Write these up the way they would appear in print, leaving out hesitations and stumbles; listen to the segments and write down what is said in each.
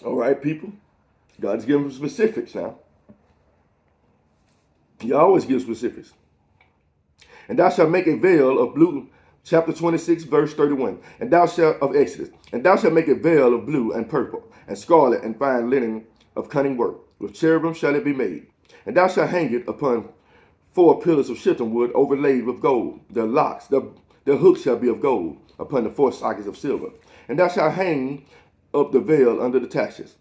All right, people. God's giving specifics now. He always gives specifics. And thou shalt make a veil of blue, chapter 26, verse 31. And thou shalt, of Exodus, and thou shalt make a veil of blue and purple, and scarlet and fine linen of cunning work. With cherubim shall it be made. And thou shalt hang it upon 4 pillars of shittim wood overlaid with gold. The hooks shall be of gold, upon the 4 sockets of silver. And thou shalt hang up the veil under the taches,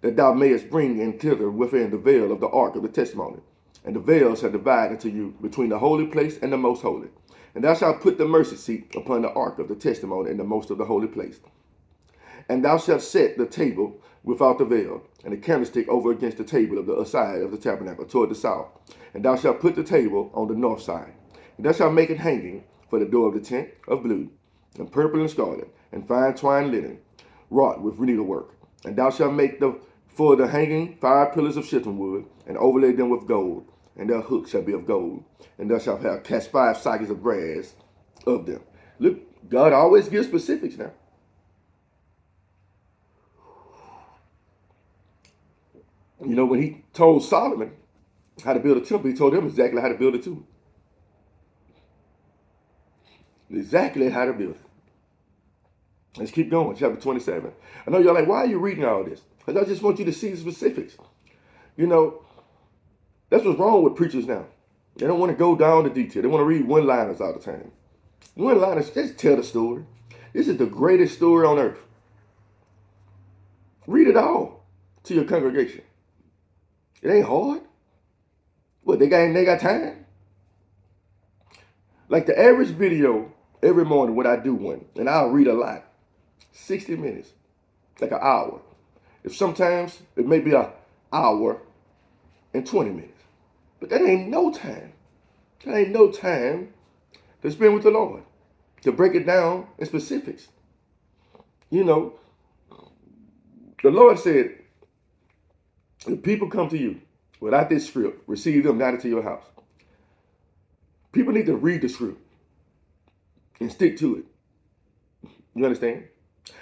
that thou mayest bring in thither within the veil of the ark of the testimony. And the veil shall divide unto you between the holy place and the most holy. And thou shalt put the mercy seat upon the ark of the testimony in the most of the holy place. And thou shalt set the table without the veil, and the candlestick over against the table of the side of the tabernacle toward the south. And thou shalt put the table on the north side. And thou shalt make it hanging for the door of the tent of blue, and purple and scarlet, and fine twined linen, wrought with needlework. And thou shalt make for the hanging 5 pillars of shittim wood, and overlay them with gold, and their hooks shall be of gold. And thou shalt have cast 5 sockets of brass of them. Look, God always gives specifics now. You know, when he told Solomon how to build a temple, he told him exactly how to build it too. Exactly how to build it. Let's keep going. Chapter 27. I know you're like, why are you reading all this? Because I just want you to see the specifics. You know, that's what's wrong with preachers now. They don't want to go down to detail. They want to read one-liners all the time. One-liners, just tell the story. This is the greatest story on earth. Read it all to your congregation. It ain't hard. What, they got time? Like the average video every morning when I do one, and I'll read a lot, 60 minutes, like an hour. If sometimes it may be an hour and 20 minutes. But that ain't no time. That ain't no time to spend with the Lord, to break it down in specifics. You know, the Lord said, if people come to you without this script, receive them not into your house. People need to read the script and stick to it. You understand?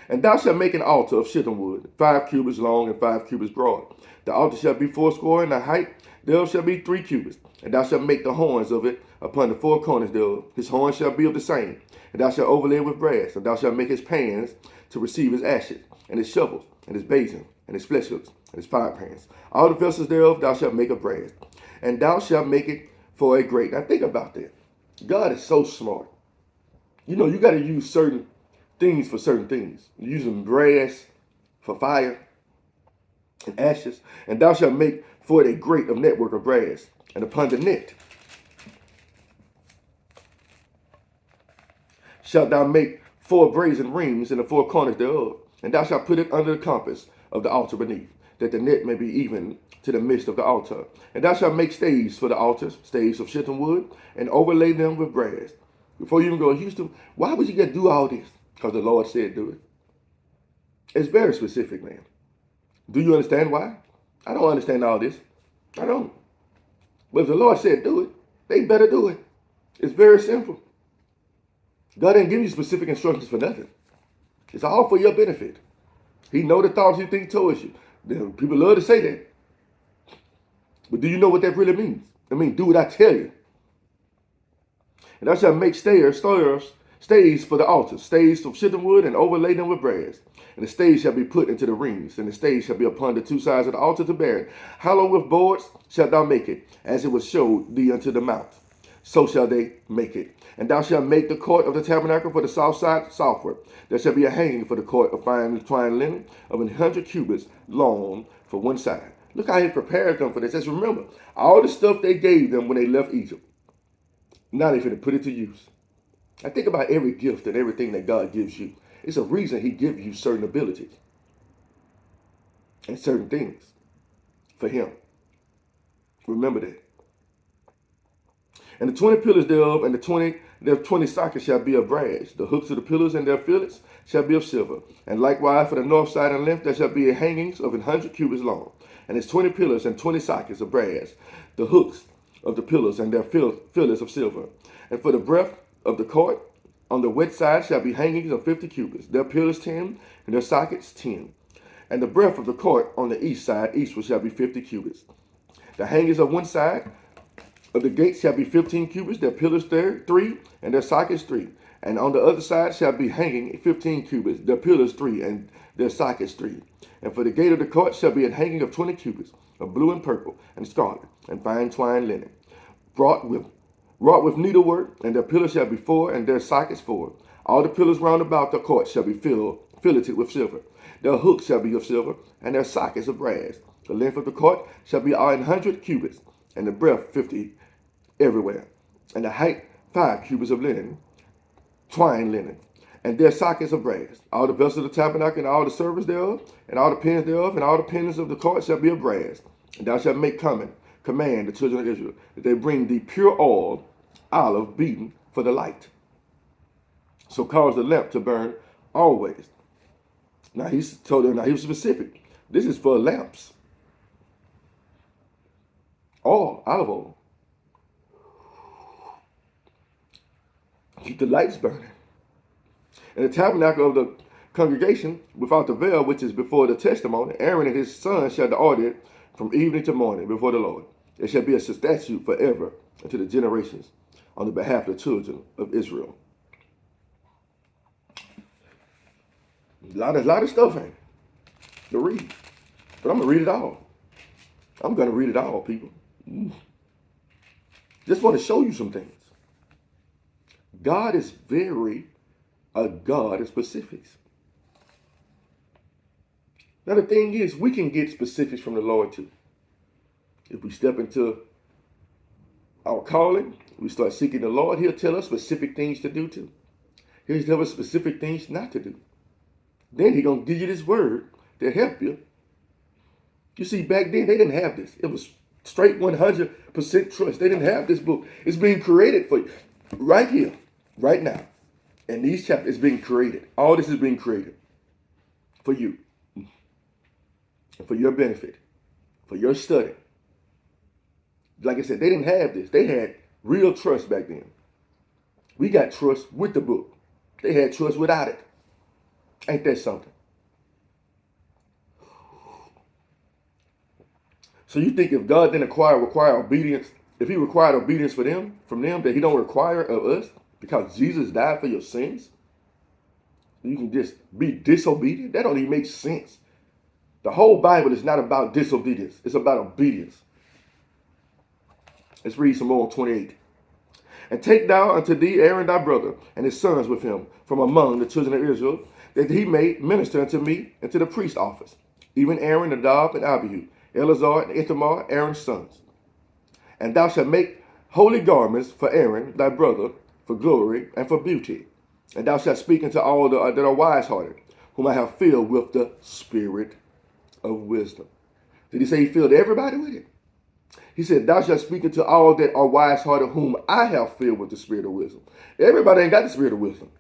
And thou shalt make an altar of shittim wood, 5 cubits long and 5 cubits broad. The altar shall be 80, and the height thereof shall be 3 cubits. And thou shalt make the horns of it upon the 4 corners thereof. His horns shall be of the same. And thou shalt overlay it with brass. And thou shalt make his pans to receive his ashes, and his shovels, and his basin, and his flesh hooks, and his fire pans. All the vessels thereof thou shalt make of brass. And thou shalt make it for a grate. Now think about that. God is so smart. You know, you got to use certain things for certain things. You're using brass for fire and ashes. And thou shalt make for it a grate of network of brass. And upon the net shalt thou make 4 brazen rings in the 4 corners thereof. And thou shalt put it under the compass of the altar beneath, that the net may be even to the midst of the altar. And thou shalt make staves for the altars, staves of shittim wood, and overlay them with brass. Before you even go to Houston, why would you get to do all this? Because the Lord said do it. It's very specific, man. Do you understand why? I don't understand all this. I don't. But if the Lord said do it, they better do it. It's very simple. God didn't give you specific instructions for nothing. It's all for your benefit. He knows the thoughts you think towards you. People love to say that. But do you know what that really means? I mean, do what I tell you. And thou shalt make staves for the altars, staves of shittim wood, and overlay them with brass. And the staves shall be put into the rings, and the staves shall be upon the 2 sides of the altar to bear it. Hollow with boards shalt thou make it, as it was showed thee unto the mount. So shall they make it. And thou shalt make the court of the tabernacle for the south side southward. There shall be a hanging for the court of fine twined linen of 100 cubits long for one side. Look how he prepared them for this. Just remember, all the stuff they gave them when they left Egypt. Now they're going to put it to use. I think about every gift and everything that God gives you. It's a reason he gives you certain abilities and certain things for him. Remember that. And the 20 pillars thereof and their 20 sockets shall be of brass. The hooks of the pillars and their fillets shall be of silver. And likewise for the north side and length there shall be hangings of 100 cubits long. And its 20 pillars and 20 sockets of brass. The hooks of the pillars and their fillets of silver. And for the breadth of the court on the west side shall be hangings of 50 cubits. Their pillars 10 and their sockets 10. And the breadth of the court on the east side eastward shall be 50 cubits. The hangings of one side of the gate shall be 15 cubits, their pillars there 3, and their sockets 3. And on the other side shall be hanging 15 cubits, their pillars 3, and their sockets 3. And for the gate of the court shall be a hanging of 20 cubits, of blue and purple, and scarlet, and fine twined linen, wrought with needlework, and their pillars shall be 4, and their sockets 4. All the pillars round about the court shall be filleted with silver. Their hooks shall be of silver, and their sockets of brass. The length of the court shall be 100 cubits, and the breadth 50 everywhere, and the height 5 cubits of linen, twined linen, and their sockets of brass. All the vessels of the tabernacle, and all the service thereof, and all the pins thereof, and all the pins of the court shall be of brass. And thou shalt command the children of Israel that they bring thee pure oil, olive beaten for the light. So cause the lamp to burn always. Now he was specific. This is for lamps. Oil, olive oil. Keep the lights burning. And the tabernacle of the congregation without the veil, which is before the testimony, Aaron and his sons shall order it from evening to morning before the Lord. It shall be a statute forever unto the generations on the behalf of the children of Israel. A lot of stuff ain't to read. But I'm going to read it all. I'm going to read it all, people. Just want to show you some things. God is a God of specifics. Now the thing is, we can get specifics from the Lord too. If we step into our calling, we start seeking the Lord, he'll tell us specific things to do too. He'll tell us specific things not to do. Then he's going to give you this word to help you. You see, back then, they didn't have this. It was straight 100% trust. They didn't have this book. It's being created for you. Right here, right now. In these chapters, it's being created. All this is being created for you. For your benefit. For your study. Like I said, they didn't have this. They had real trust back then. We got trust with the book. They had trust without it. Ain't that something? So you think if God didn't require obedience, if he required obedience from them, that he don't require of us because Jesus died for your sins? You can just be disobedient? That don't even make sense. The whole Bible is not about disobedience. It's about obedience. Let's read some more on 28. And take thou unto thee Aaron thy brother and his sons with him from among the children of Israel, that he may minister unto me and to the priest office, even Aaron, Nadab, and Abihu, Eleazar, and Ithamar, Aaron's sons. And thou shalt make holy garments for Aaron thy brother, for glory and for beauty. And thou shalt speak unto all that are wise-hearted, whom I have filled with the spirit of wisdom. Did he say he filled everybody with it? He said, thou shalt speak unto all that are wise-hearted, whom I have filled with the spirit of wisdom. Everybody ain't got the spirit of wisdom.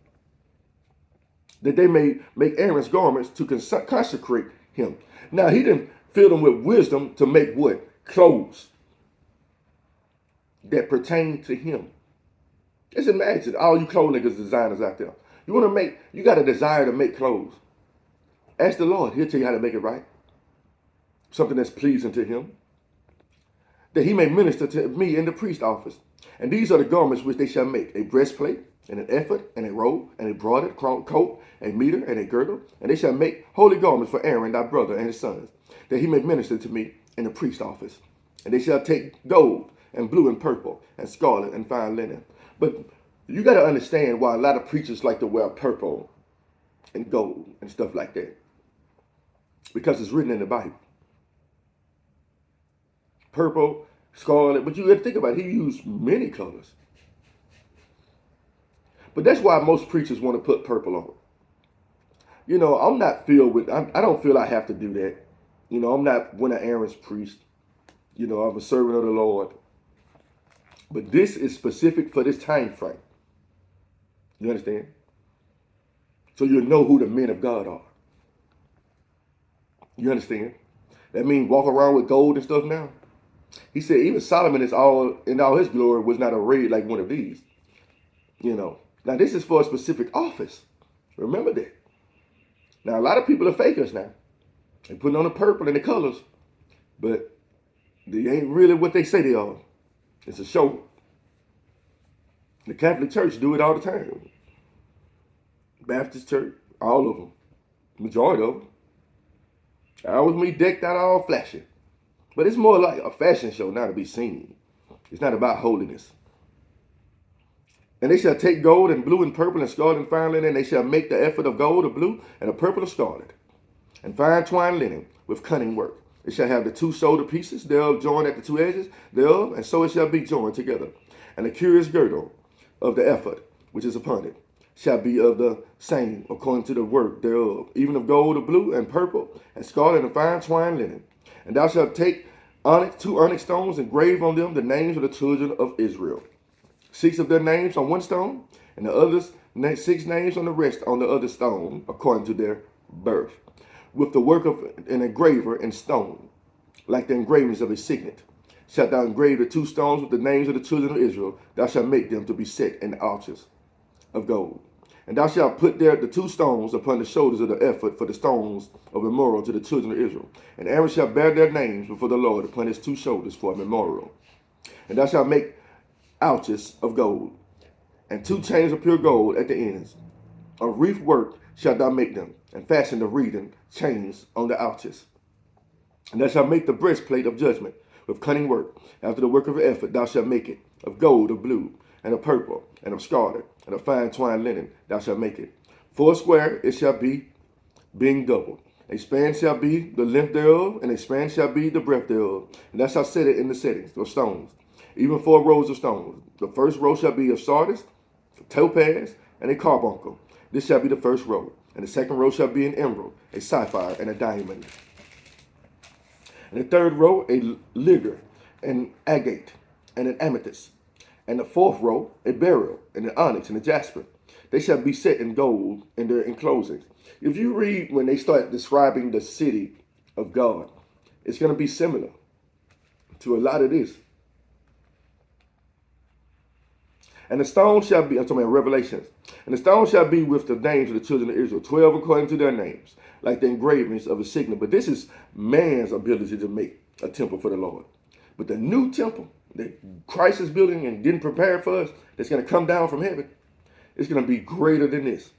That they may make Aaron's garments to consecrate him. Now, he didn't fill them with wisdom to make what? Clothes that pertain to him. Just imagine all you clothing designers out there. You got a desire to make clothes. Ask the Lord. He'll tell you how to make it right. Something that's pleasing to him. That he may minister to me in the priest office. And these are the garments which they shall make: a breastplate, and an ephod, and a robe, and a broidered coat, a mitre, and a girdle. And they shall make holy garments for Aaron thy brother and his sons, that he may minister to me in the priest office. And they shall take gold, and blue, and purple, and scarlet, and fine linen. But you got to understand why a lot of preachers like to wear purple and gold and stuff like that. Because it's written in the Bible. Purple, scarlet, but you got to think about it. He used many colors. But that's why most preachers want to put purple on. You know, I'm not filled with, I don't feel I have to do that. You know, I'm not one of Aaron's priests. You know, I'm a servant of the Lord. But this is specific for this time frame. You understand? So you'll know who the men of God are. You understand? That means walk around with gold and stuff now. He said even Solomon in all his glory was not arrayed like one of these. You know. Now this is for a specific office. Remember that. Now a lot of people are fakers now. They put on the purple and the colors, but they ain't really what they say they are. It's a show. The Catholic Church do it all the time. Baptist Church, all of them. Majority of them. I always me decked out all flashy. But it's more like a fashion show now to be seen. It's not about holiness. And they shall take gold and blue and purple and scarlet and fine linen, and they shall make the effort of gold, of blue, and of purple, of scarlet, and fine twined linen with cunning work. It shall have the two shoulder pieces thereof joined at the two edges thereof, and so it shall be joined together. And the curious girdle of the ephod, which is upon it, shall be of the same according to the work thereof, even of gold, of blue, and purple, and scarlet, and fine twined linen. And thou shalt take two onyx stones, and grave on them the names of the children of Israel. 6 of their names on one stone, and the others 6 names on the rest on the other stone, according to their birth, with the work of an engraver in stone, like the engravings of a signet. Shalt thou engrave the 2 stones with the names of the children of Israel, thou shalt make them to be set in the altars of gold. And thou shalt put there the 2 stones upon the shoulders of the ephod for the stones of memorial to the children of Israel. And Aaron shall bear their names before the Lord upon his 2 shoulders for a memorial. And thou shalt make ouches of gold, and 2 chains of pure gold at the ends. Of wreath work shalt thou make them, and fasten the wreathen chains on the ouches. And thou shalt make the breastplate of judgment with cunning work. After the work of an ephod thou shalt make it, of gold, of blue, and of purple, and of scarlet, and of fine twined linen thou shalt make it. 4 square it shall be, being doubled. A span shall be the length thereof, and a span shall be the breadth thereof. And thou shalt set it in the settings, or stones, even 4 rows of stones. The first row shall be of sardius, topaz, and a carbuncle. This shall be the first row. And the second row shall be an emerald, a sapphire, and a diamond. And the third row, a ligure, an agate, and an amethyst. And the 4th row, a beryl, and an onyx, and a jasper. They shall be set in gold in their enclosings. If you read when they start describing the city of God, it's going to be similar to a lot of this. And the stone shall be, I'm talking about Revelations, and the stone shall be with the names of the children of Israel, 12 according to their names, like the engravings of a signet. But this is man's ability to make a temple for the Lord. But the new temple that Christ is building and didn't prepare for us, that's going to come down from heaven, it's going to be greater than this.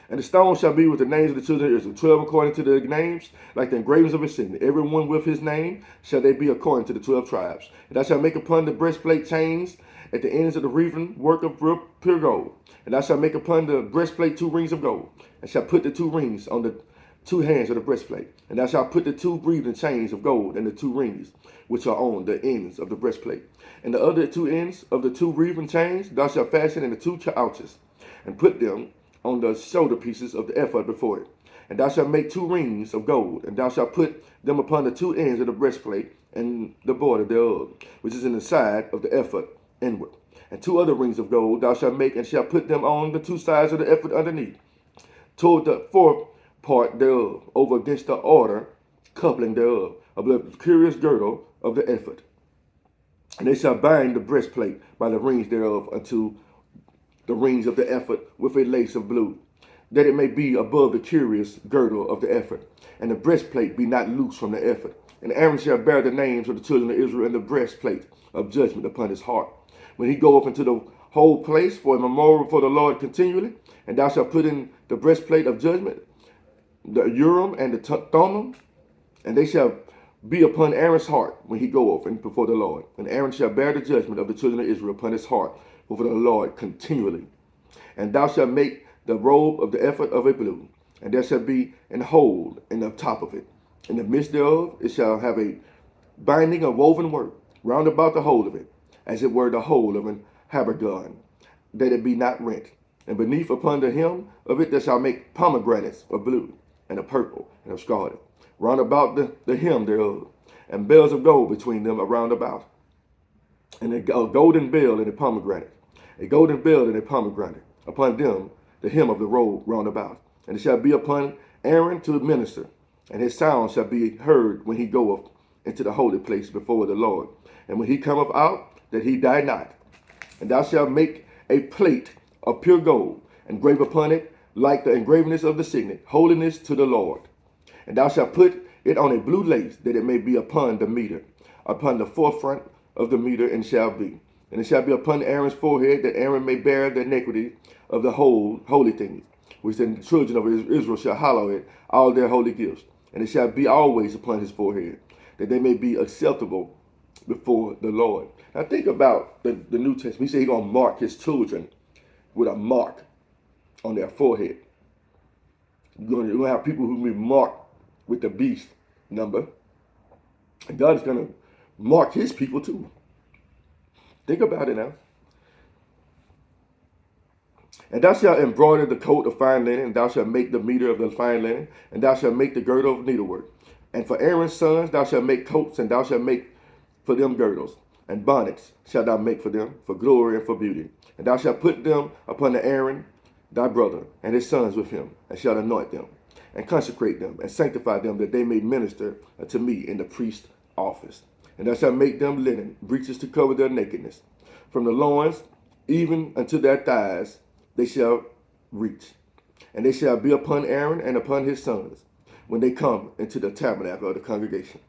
And the stone shall be with the names of the children of Israel, 12 according to their names, like the engravings of a signet. Every one with his name shall they be according to the 12 tribes. And thou shalt make upon the breastplate chains at the ends of the wreathen work of pure gold. And thou shalt make upon the breastplate 2 rings of gold, and shalt put the 2 rings on the 2 hands of the breastplate. And thou shalt put the 2 wreathen chains of gold and the 2 rings which are on the ends of the breastplate. And the other 2 ends of the 2 wreathen chains thou shalt fasten in the 2 ouches, and put them on the shoulder pieces of the ephod before it. And thou shalt make 2 rings of gold, and thou shalt put them upon the 2 ends of the breastplate and the border thereof, which is in the side of the ephod inward. And 2 other rings of gold thou shalt make, and shalt put them on the 2 sides of the ephod underneath, toward the 4th part thereof, over against the order coupling thereof, of the curious girdle of the ephod. And they shall bind the breastplate by the rings thereof unto the rings of the ephod with a lace of blue, that it may be above the curious girdle of the ephod, and the breastplate be not loose from the ephod. And Aaron shall bear the names of the children of Israel in the breastplate of judgment upon his heart, when he goeth into the whole place for a memorial for the Lord continually. And thou shalt put in the breastplate of judgment, the Urim and the Thummim, and they shall be upon Aaron's heart when he goeth and before the Lord. And Aaron shall bear the judgment of the children of Israel upon his heart before the Lord continually. And thou shalt make the robe of the ephod of a blue, and there shall be an hole in the top of it. In the midst thereof it shall have a binding of woven work round about the hole of it, as it were the hole of an habergeon, that it be not rent. And beneath upon the hem of it there shall make pomegranates of blue, and of purple, and of scarlet, round about the hem thereof, and bells of gold between them around about, and a golden bell and a pomegranate, a golden bell and a pomegranate, upon them the hem of the robe round about. And it shall be upon Aaron to minister, and his sound shall be heard when he goeth into the holy place before the Lord, and when he cometh out, that he die not. And thou shalt make a plate of pure gold, and grave upon it like the engraveness of the signet, holiness to the Lord. And thou shalt put it on a blue lace, that it may be upon the meter, upon the forefront of the meter, and shall be. And it shall be upon Aaron's forehead, that Aaron may bear the iniquity of the whole holy things, which the children of Israel shall hallow it, all their holy gifts. And it shall be always upon his forehead, that they may be acceptable before the Lord. Now think about the New Testament. He said he's going to mark his children with a mark on their forehead. You're going to have people who will be marked with the beast number. And God is going to mark his people too. Think about it now. And thou shalt embroider the coat of fine linen, and thou shalt make the meter of the fine linen, and thou shalt make the girdle of needlework. And for Aaron's sons thou shalt make coats, and thou shalt make for them girdles, and bonnets shalt thou make for them, for glory and for beauty. And thou shalt put them upon the Aaron thy brother, and his sons with him, and shalt anoint them, and consecrate them, and sanctify them, that they may minister unto me in the priest's office. And thou shalt make them linen, breeches to cover their nakedness. From the loins even unto their thighs they shall reach. And they shall be upon Aaron and upon his sons, when they come into the tabernacle of the congregation,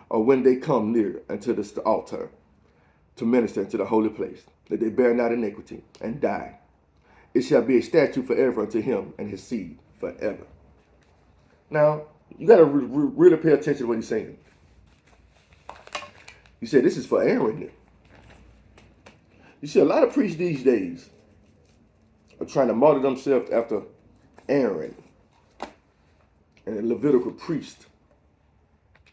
or when they come near unto the altar, to minister into the holy place, that they bear not iniquity, and die. It shall be a statute forever unto him and his seed forever. Now, you got to really pay attention to what he's saying. He said this is for Aaron. You see, a lot of priests these days are trying to model themselves after Aaron and the Levitical priest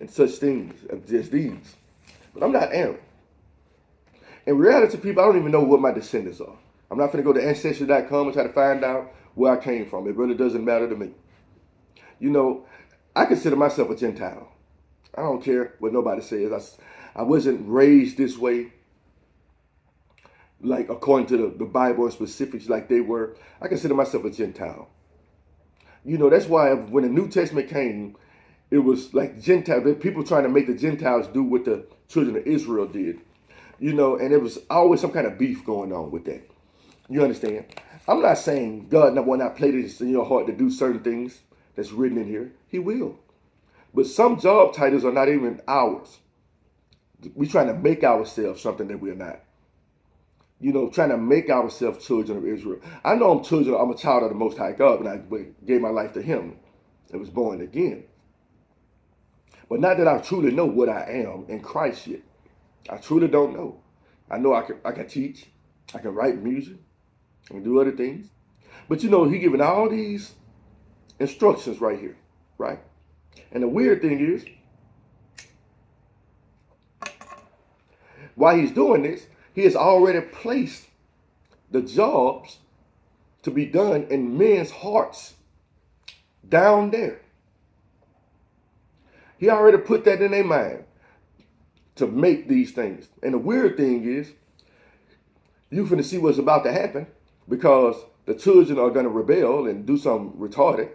and such things as just these. But I'm not Aaron. In reality, people, I don't even know what my descendants are. I'm not going to go to Ancestry.com and try to find out where I came from. It really doesn't matter to me. You know, I consider myself a Gentile. I don't care what nobody says. I wasn't raised this way, like according to the Bible and specifics like they were. I consider myself a Gentile. You know, that's why when the New Testament came, it was like Gentile, people trying to make the Gentiles do what the children of Israel did. You know, and there was always some kind of beef going on with that. You understand? I'm not saying God will not play this in your heart to do certain things that's written in here. He will. But some job titles are not even ours. We're trying to make ourselves something that we're not. You know, trying to make ourselves children of Israel. I know I'm a child of the Most High God when I gave my life to him and was born again. But not that I truly know what I am in Christ yet. I truly don't know. I know I can teach. I can write music. I can do other things. But you know, he giving all these instructions right here, right? And the weird thing is, while he's doing this, he has already placed the jobs to be done in men's hearts down there. He already put that in their mind to make these things. And the weird thing is, you're finna see what's about to happen, because the children are going to rebel and do something retarded,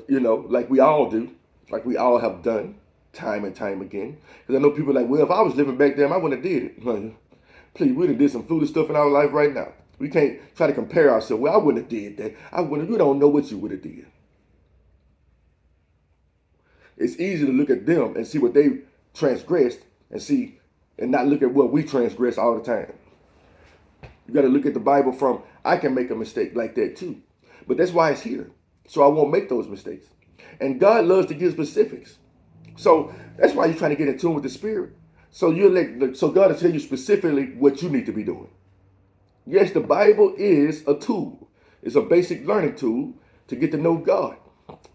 you know, like we all do, like we all have done time and time again. Because I know people are like, well, if I was living back then, I wouldn't have did it. Please, we'd have did some foolish stuff in our life right now. We can't try to compare ourselves. Well, I wouldn't have did that. You don't know what you would have did. It's easy to look at them and see what they transgressed and not look at what we transgress all the time. You got to look at the Bible from, I can make a mistake like that too. But that's why it's here. So I won't make those mistakes. And God loves to give specifics. So that's why you're trying to get in tune with the Spirit. So God will tell you specifically what you need to be doing. Yes, the Bible is a tool. It's a basic learning tool to get to know God.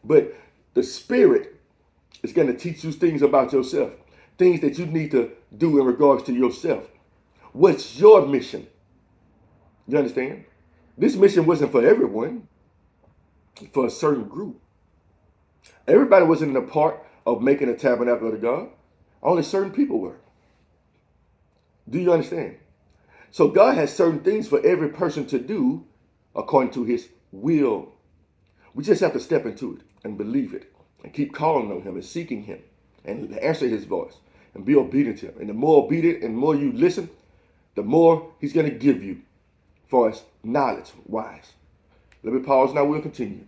But the Spirit is going to teach you things about yourself. Things that you need to do in regards to yourself. What's your mission? You understand? This mission wasn't for everyone. For a certain group. Everybody wasn't a part of making a tabernacle of God. Only certain people were. Do you understand? So God has certain things for every person to do according to his will. We just have to step into it and believe it and keep calling on him and seeking him and answer his voice and be obedient to him. And the more obedient and more you listen, the more he's going to give you for his knowledge wise. Let me pause now. We'll continue.